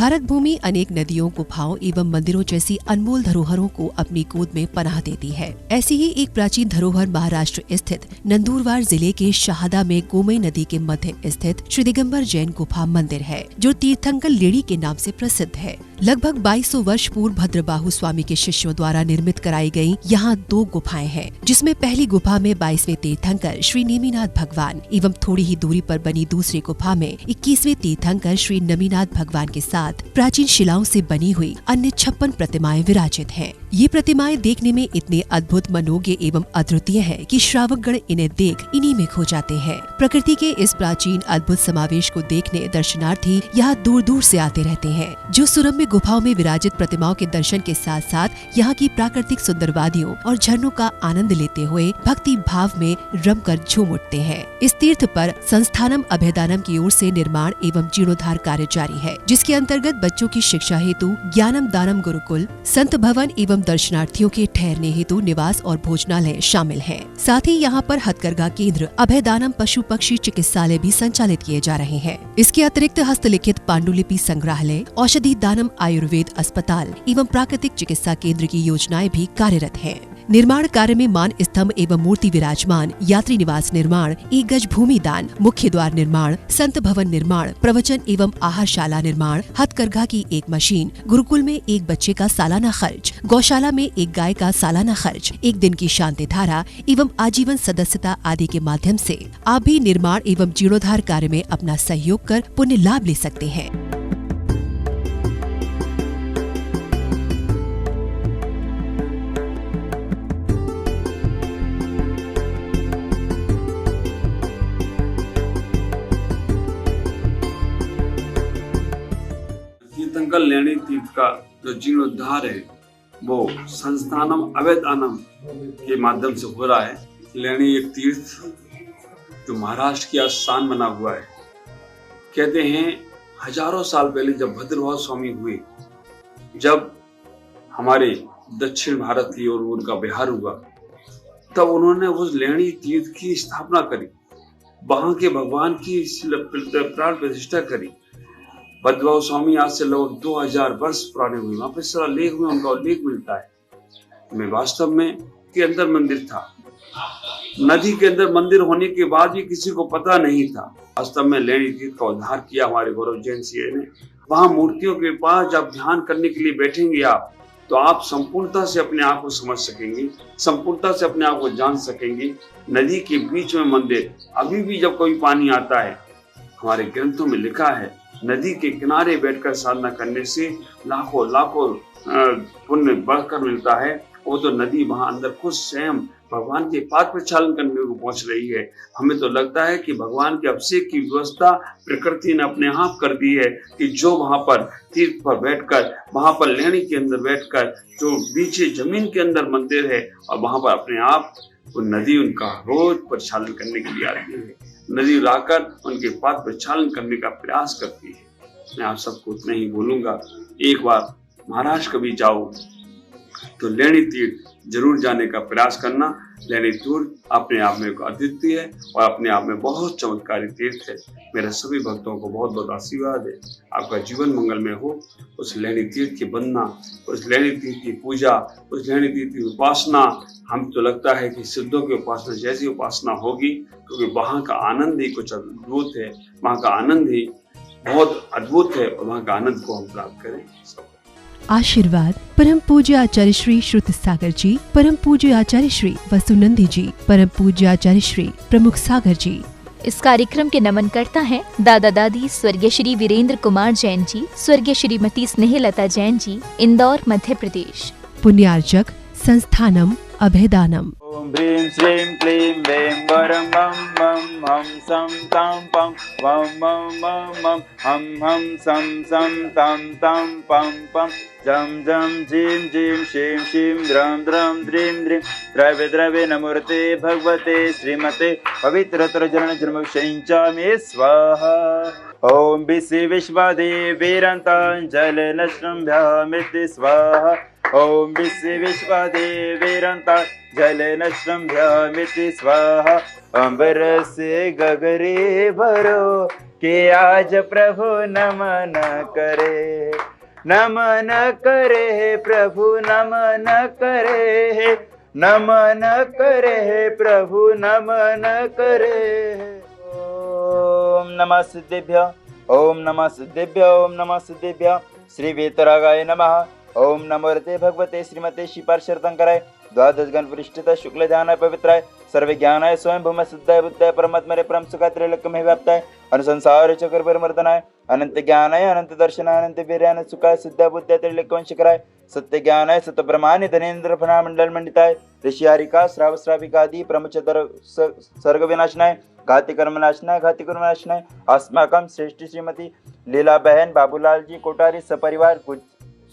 भारत भूमि अनेक नदियों, गुफाओं एवं मंदिरों जैसी अनमोल धरोहरों को अपनी गोद में पनाह देती है। ऐसी ही एक प्राचीन धरोहर महाराष्ट्र स्थित नंदुरबार जिले के शहादा में गोमई नदी के मध्य स्थित श्री दिगंबर जैन गुफा मंदिर है, जो तीर्थंकर लेणी के नाम से प्रसिद्ध है। लगभग 2200 वर्ष पूर्व भद्रबाहु स्वामी के शिष्यों द्वारा निर्मित कराई गई यहाँ 2 गुफाएं हैं, जिसमें पहली गुफा में 22वें तीर्थंकर श्री नेमिनाथ भगवान एवं थोड़ी ही दूरी पर बनी दूसरी गुफा में 21वें तीर्थंकर श्री नमिनाथ भगवान के साथ प्राचीन शिलाओं से बनी हुई अन्य 56 प्रतिमाएं विराजित हैं। ये प्रतिमाएं देखने में इतने अद्भुत, मनोज्ञ एवं अद्वितीय है कि श्रावकगण इन्हें देख इन्हीं में खो जाते हैं। प्रकृति के इस प्राचीन अद्भुत समावेश को देखने दर्शनार्थी यहाँ दूर दूर से आते रहते हैं, जो सुरम्य गुफाओं में विराजित प्रतिमाओं के दर्शन के साथ साथ यहाँ की प्राकृतिक सुंदर वादियों और झरनों का आनंद लेते हुए भक्ति भाव में रमकर झूम उठते हैं। इस तीर्थ पर संस्थानम अभयदानम की ओर से निर्माण एवं जीर्णोद्धार कार्य जारी है, जिसके अंतर्गत बच्चों की शिक्षा हेतु ज्ञानम दानम गुरुकुल, संत भवन एवं दर्शनार्थियों के ठहरने हेतु निवास और भोजनालय शामिल है। साथ ही यहाँ पर हथकरघा केंद्र, अभयदानम पशु पक्षी चिकित्सालय भी संचालित किए जा रहे हैं। इसके अतिरिक्त हस्तलिखित पांडुलिपि संग्रहालय, औषधि दानम आयुर्वेद अस्पताल एवं प्राकृतिक चिकित्सा केंद्र की योजनाएं भी कार्यरत हैं। निर्माण कार्य में मान स्तंभ एवं मूर्ति विराजमान, यात्री निवास निर्माण, 1 गज भूमि दान, मुख्य द्वार निर्माण, संत भवन निर्माण, प्रवचन एवं आहारशाला निर्माण, हथकरघा की 1 मशीन, गुरुकुल में 1 बच्चे का सालाना खर्च, गौशाला में 1 गाय का सालाना खर्च, 1 दिन की शांति धारा एवं आजीवन सदस्यता आदि के माध्यम से आप भी निर्माण एवं जीर्णोद्धार कार्य में अपना सहयोग कर पुण्य लाभ ले सकते हैं। तीर्थंकर लेणी तीर्थ का जो जीर्णोद्धार है वो संस्थानम अभयदानम के माध्यम से हो रहा है। लेणी एक तीर्थ जो महाराष्ट्र की स्थान बना हुआ है। कहते हैं हजारों साल पहले जब भद्रबाहु स्वामी हुए, जब हमारे दक्षिण भारत की ओर उनका बिहार हुआ, तब उन्होंने उस लेणी तीर्थ की स्थापना करी, वहां के भगवान की प्राण प्रतिष्ठा करी। भद्रबाहु स्वामी आज से लगभग 2000 वर्ष पुराने हुए। वहां पे सारा लेख में उनका उल्लेख मिलता है। में वास्तव में के अंदर मंदिर था, नदी के अंदर मंदिर होने के बाद भी किसी को पता नहीं था। वास्तव में लेणी तीर्थ का उद्धार किया हमारे गौरव जैन सिंह ने। वहां मूर्तियों के पास जब ध्यान करने के लिए बैठेंगे आप, तो आप संपूर्णता से अपने आप को समझ सकेंगे, संपूर्णता से अपने आप को जान सकेंगे। नदी के बीच में मंदिर, अभी भी जब कोई पानी आता है, हमारे ग्रंथों में लिखा है नदी के किनारे बैठकर साधना करने से लाखों लाखों पुण्य बढ़कर मिलता है। वो तो नदी वहां अंदर खुद स्वयं भगवान के पाद प्रक्षालन करने को पहुंच रही है। हमें तो लगता है कि भगवान के अभिषेक की व्यवस्था प्रकृति ने अपने आप कर दी है कि जो वहां पर तीर्थ पर बैठकर, वहां पर लेणी के अंदर बैठकर, जो नीचे जमीन के अंदर मंदिर है, और वहां पर अपने आप वो नदी उनका रोज प्रक्षालन करने के लिए आती है। नदी लाकर उनके पाद प्रक्षालन करने का प्रयास करती है। मैं आप सबको उतना ही बोलूंगा, एक बार महाराष्ट्र कभी जाओ तो लेणी तीर्थ जरूर जाने का प्रयास करना। लेणी तीर्थ अपने आप में अद्वितीय है और अपने आप में बहुत चमत्कारी तीर्थ है। मेरे सभी भक्तों को बहुत बहुत आशीर्वाद है। आपका जीवन मंगलमय हो। उस लेणी तीर्थ की वंदना, उस लेणी तीर्थ की पूजा, उस लेणी तीर्थ की उपासना, हम तो लगता है कि सिद्धों की उपासना जैसी उपासना होगी, क्योंकि वहाँ का आनंद ही कुछ अद्भुत है। वहाँ का आनंद ही बहुत अद्भुत है और वहाँ का आनंद को हम प्राप्त करें। आशीर्वाद परम पूज्य आचार्य श्री श्रुत सागर जी, परम पूज्य आचार्य श्री वसुनंदी जी, परम पूज्य आचार्य श्री प्रमुख सागर जी। इस कार्यक्रम के नमनकर्ता हैं दादा दादी स्वर्गीय श्री वीरेंद्र कुमार जैन जी, स्वर्गीय श्रीमती स्नेहलता जैन जी, इंदौर मध्य प्रदेश। पुण्यार्चक संस्थानम अभयदानम। ओम ह्रीं श्रीं क्लीं वें वरं मं मं हम सं तं पं वं मं मं मं हम सं सं तं तं पं पं जं जं जीं जीं शीं शीं द्रं द्रं द्रीं द्रीं द्रव्य द्रव्य नमोर्ते भगवते श्रीमते पवित्रतर जन जन्म स्वाहा। ॐ विश्वदेवीरन्ताञ्जलिनश्रम्भ्यामिति स्वाहा ॐ विश्वदेवीरन्ताञ्जलिनश्रम्भ्यामिति स्वाहा अंबर से गगरे भरो कि आज प्रभु नमन करे प्रभु नमन करे प्रभु नमन करे ओम नमः सिद्धेभ्य ओम नमः सिद्धेभ्य ओम नमः सिद्धेभ्य श्री वेतरागाय नमः ओम नमो रते भगवते श्रीमते श्रीपार्श्वतंकराय द्वादश गण वरिष्ठता शुक्ल ध्यानाय पवित्राय सर्व ज्ञानाय स्वयं भूम सिद्धाय बुद्धाय परमात्मरे परम सुखाय त्रैलोक्य में व्याप्ताय अनुसंसार चक्र पर मर्दनाय अनंत ज्ञानाय अनंत दर्शनाय अनंत वीर्याय सुखाय सिद्धाय बुद्धाय त्रैलोक्य वंशकराय सत्य ज्ञानाय सत ब्रह्मानि धनेन्द्र फना मंडल मंडिताय ऋषियारिका श्राव श्राविका आदि प्रमुचतर सर्ग विनाशनाय घाति कर्म नाशनाय अस्माकं श्रेष्ठ श्रीमती लीला बहन बाबूलाल जी कोठारी सपरिवार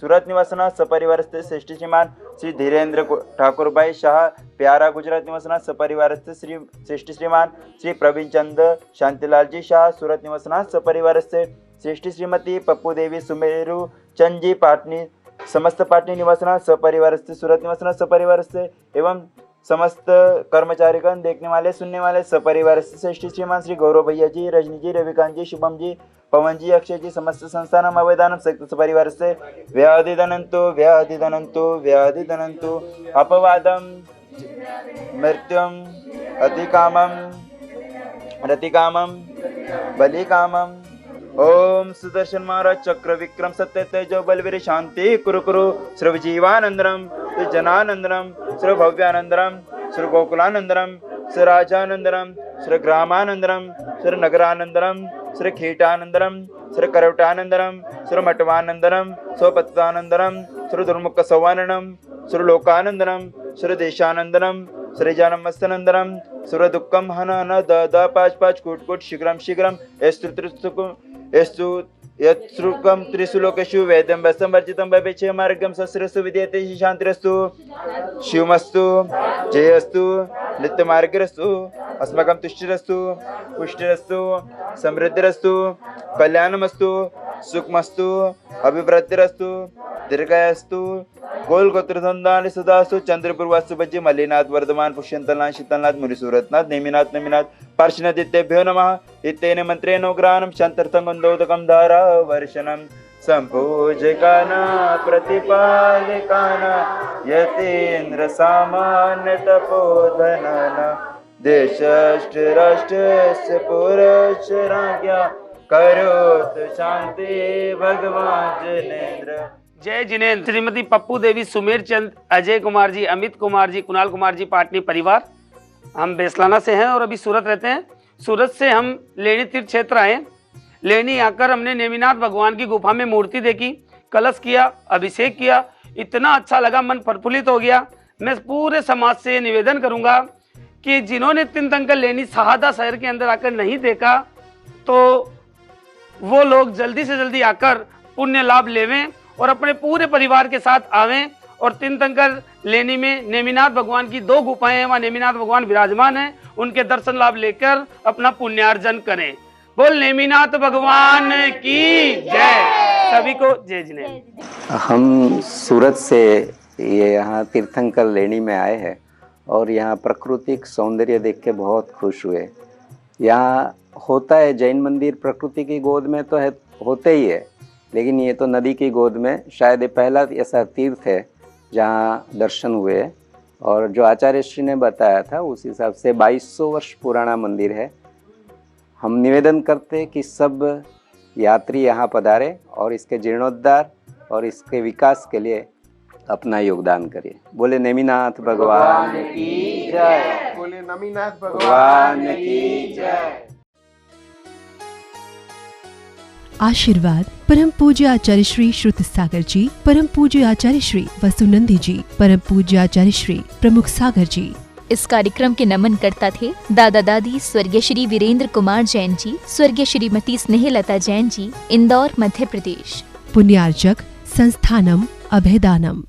सूरत निवासना सपरिवार श्रेष्ठ श्रीमान श्री धीरेन्द्र ठाकुर भाई शाह प्यारा गुजरात निवासना सपरिवार श्री श्रेष्ठ श्रीमान श्री प्रवीण चंद शांतिलाल जी शाह सूरत निवासना सपरिवार श्रेष्ठ श्रीमती पप्पू देवी सुमेरु चंद जी पाटनी समस्त पाटनी निवासना सपरिवार सूरत निवासना सपरिवार एवं समस्त कर्मचारीगण देखने वाले सुनने वाले सपरिवार श्रेष्ठ श्रीमान श्री गौरव भैया जी रजनी जी रविकांत जी शुभम जी पवन जी अक्षय जी समस्त संस्थानम अवैधानम सपरिवार से व्याधिदनंतु अपवादम मृत्युम अतिकामम रतिकामम बलिकामम ओम सुदर्शन महाराज चक्र विक्रम सत्य तेजो बलवीर शांति कुरु श्री जीवानंदरम श्री जनानंदरम श्री भव्यानंदरम श्री गोकुलानंदरम श्री राजानंदरम श्री ग्रामानंदरम श्री नगरानंदरम श्री खीटानंदरम श्री करवटानंदरम श्री मटवानंदरम स्वपत्तानंदरम श्री दुर्मुख सौवाननम श्री लोकानंदरम श्री देशानंदरम श्री जानमस्तनंदरम श्री दुःखम हन द पाच कूट शीघ्रम एस्तु यत्सृकं त्रिसुलोकेषु वेदं वसं वर्जितं वैपेच्छे मार्गं सस्रस्तु विद्यते शान्तिरस्तु शिवमस्तु जयस्तु नित्यमार्गरस्तु अस्माकं तुष्टिरस्तु पुष्टिरस्तु समृद्धिरस्तु कल्याणमस्तु सुखमस्तु अभिवृद्धिरस्तु दीर्घायस्तु गोलगोत्रधंदानि सदास्तु चंद्रपूर्वास्तु भज्य मल्लिनाथ वर्धमान पुष्यंतलनाथ शीतलनाथ मुनिसूरतनाथ नेमिनाथ पार्श्वनादित्येभ्यो नमः इत्येन मंत्रेण उग्राणं शान्तर्थं गन्धोदकं धारा वर्षणं संपूजकाना प्रतिपालकाना यतीन्द्र सामान्य तपोधनाना देशश्च राष्ट्रस्य पुरश्च राज्ञा करोतु शांति भगवान जिनेन्द्र। जय जिनेन्द्र। श्रीमती पप्पू देवी सुमेर चंद अजय कुमार जी अमित कुमार जी कुणाल कुमार जी पाटनी परिवार। हम बेसलाना से हैं और अभी सूरत रहते हैं। सूरत से हम लेनी तीर्थ क्षेत्र आए। लेनी आकर हमने नेमिनाथ भगवान की गुफा में मूर्ति देखी, कलश किया, अभिषेक किया। इतना अच्छा लगा, मन प्रफुल्लित हो गया। मैं पूरे समाज से निवेदन करूंगा कि जिन्होंने तीर्थंकर लेनी शहादा शहर के अंदर आकर नहीं देखा तो वो लोग जल्दी से जल्दी आकर पुण्य लाभ लेवें और अपने पूरे परिवार के साथ आवें और तीर्थंकर लेनी में नेमिनाथ भगवान की 2 गुफाएं हैं, वहाँ नेमिनाथ भगवान विराजमान हैं, उनके दर्शन लाभ लेकर अपना पुण्यार्जन करें। बोल नेमिनाथ भगवान की जय। सभी को जय जिनेन्द्र। हम सूरत से ये यहाँ तीर्थंकर लेनी में आए हैं और यहाँ प्राकृतिक सौंदर्य देख के बहुत खुश हुए। यहाँ होता है जैन मंदिर प्रकृति की गोद में तो है, होते ही है, लेकिन ये तो नदी की गोद में शायद ये पहला ऐसा तीर्थ है जहाँ दर्शन हुए। और जो आचार्य श्री ने बताया था उस हिसाब से 2200 वर्ष पुराना मंदिर है। हम निवेदन करते कि सब यात्री यहाँ पधारे और इसके जीर्णोद्धार और इसके विकास के लिए अपना योगदान करिए। बोले नेमिनाथ भगवान की जय। बोले नेमिनाथ भगवान की जय। आशीर्वाद परम पूज्य आचार्य श्री श्रुत सागर जी, परम पूज्य आचार्य श्री वसुनंदी जी, परम पूज्य आचार्य श्री प्रमुख सागर जी। इस कार्यक्रम के नमन करता थे दादा दादी स्वर्गीय श्री वीरेंद्र कुमार जैन जी, स्वर्गीय श्रीमती स्नेहलता जैन जी, इंदौर मध्य प्रदेश। पुण्यार्जक संस्थानम अभेदानम।